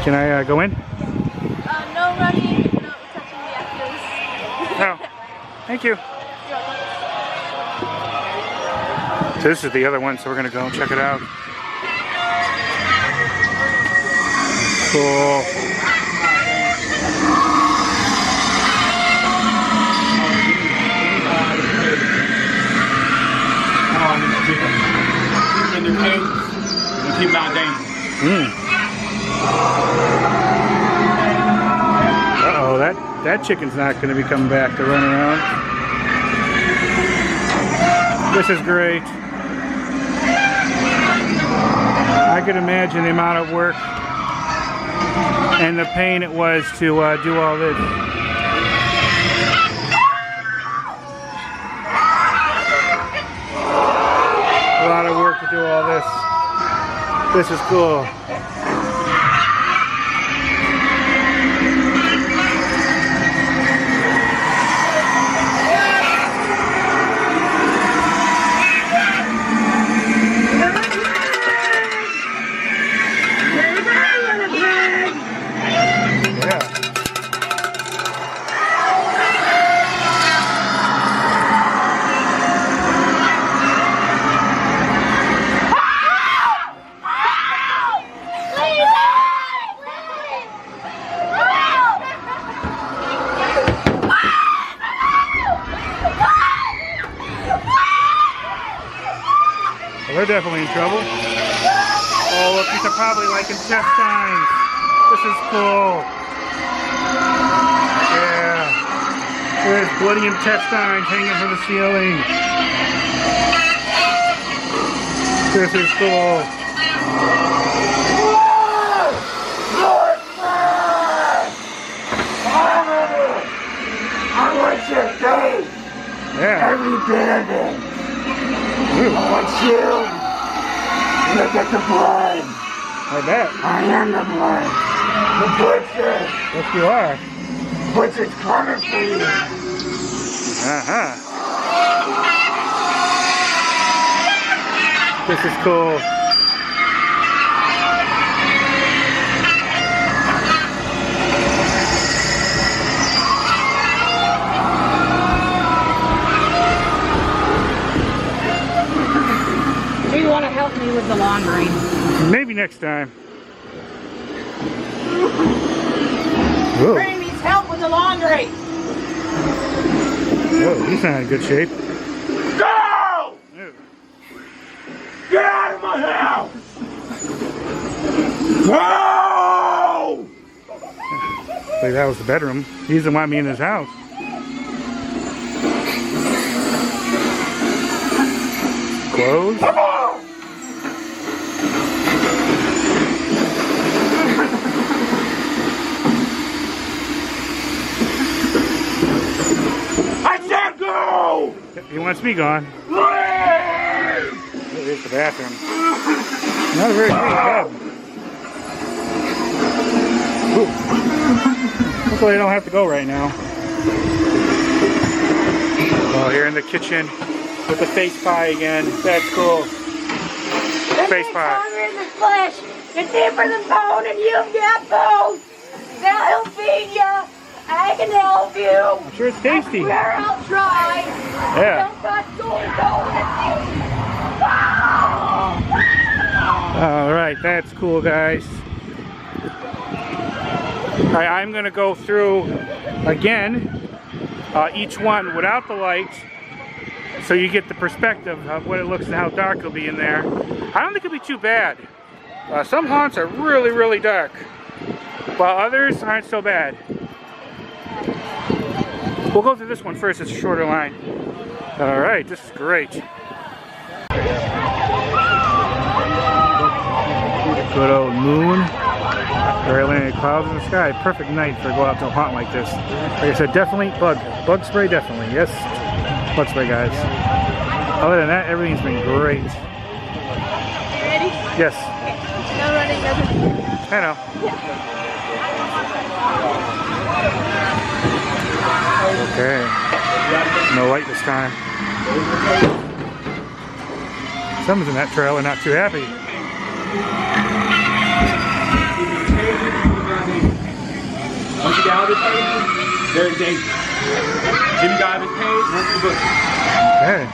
Can I go in? No running, no touching the actors. No. Thank you. So this is the other one, so we're gonna go and check it out. Cool. In the cage, you keep out dangerous. Uh-oh, that chicken's not going to be coming back to run around. This is great. I could imagine the amount of work and the pain it was to do all this. A lot of work to do all this. This is cool. They're definitely in trouble. Oh, look, these are probably like intestines. This is cool. Yeah. There's bloody intestines hanging from the ceiling. This is cool. I want your face. Yeah. Every bit of it. I want you. Look at the blood. I bet. I am the blood. The butcher. Yes, you are. Butcher's coming for you. Uh-huh. This is cool. Do you want to help me with the laundry? Maybe next time. Whoa. Franny needs help with the laundry. Whoa, he's not in good shape. Go! Ew. Get out of my house! Go! Wait, that was the bedroom. He doesn't want me in his house. Clothes? Come on! I can't go! He wants me gone. Leave! Oh, here's the bathroom. Not a very clean bed. Ooh. Hopefully I don't have to go right now. Oh, here in the kitchen with the face pie again. That's cool. Face pie. Stronger in the flesh. It's deeper than bone, and you've got bones. Now he'll feed you. I can help you. I'm sure it's tasty. I swear I'll try. Yeah. Don't touch going. All right, that's cool, guys. All right, I'm gonna go through again each one without the lights, so you get the perspective of what it looks and how dark it'll be in there. I don't think it'll be too bad. Some haunts are really, really dark, while others aren't so bad. We'll go through this one first. It's a shorter line. All right, this is great. Good old moon. Early any clouds in the sky. Perfect night for go out to a haunt like this. Like I said, definitely bug spray, definitely. Yes, bug spray, guys. Other than that, everything's been great. Ready? Yes, No running, nothing. I know. Okay. No light this time. Someone's in that trailer not too happy. They're in danger. Jimmy got his cage, run to the bush. Okay.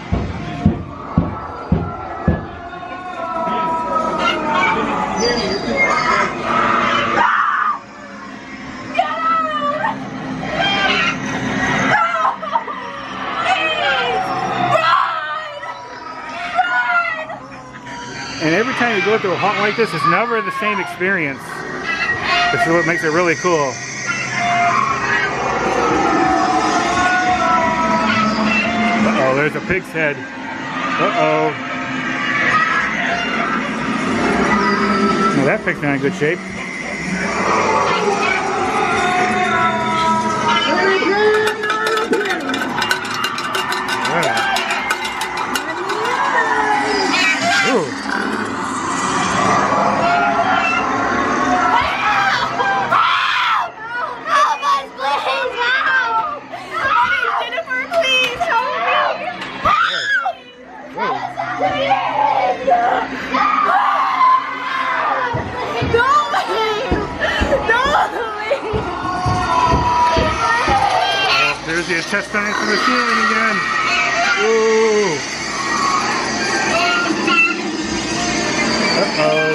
And every time you go through a hunt like this, it's never the same experience. This is what makes it really cool. Uh-oh, there's a pig's head. Uh-oh. Well, that pig's not in good shape. Ooh. There's the intestines from the ceiling again. Ooh. Uh-oh.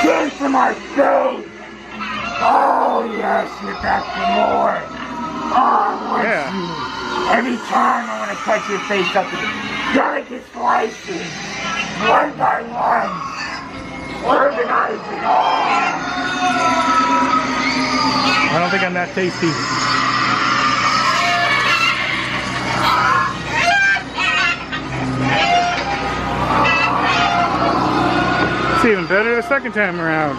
Skin for my face! Oh yes, you're back for more! Oh, Yeah. Every time I want to cut your face up in delicate slices, one by one, organizing all. I don't think I'm that tasty. It's even better the second time around.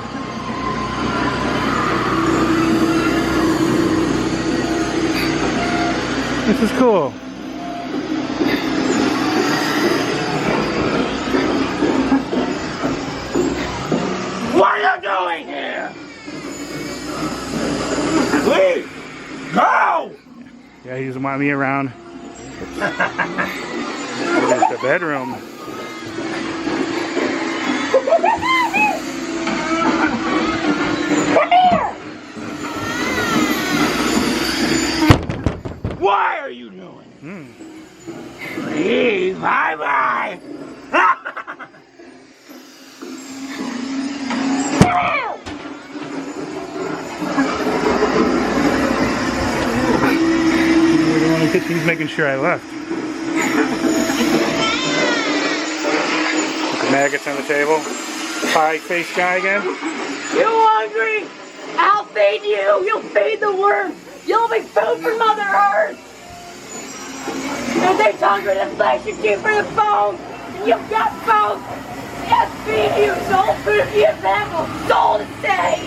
This is cool. What are you doing here? Please, go! Yeah, he doesn't want me around. There's the bedroom. Come here! Why are you doing it? Please, bye-bye! He's making sure I left. Put the maggots on the table. Pie-faced guy again. You hungry? I'll feed you. You'll feed the worms. You'll be food for Mother Earth. And they hungry the flesh you keep for the bones. And you've got bones. Yes, feed you. Soul food for your animal. Soul to stay.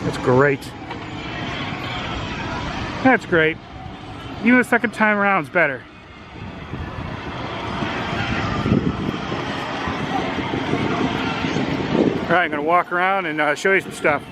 That's great. That's great. Even the second time around is better. Alright, I'm going to walk around and show you some stuff.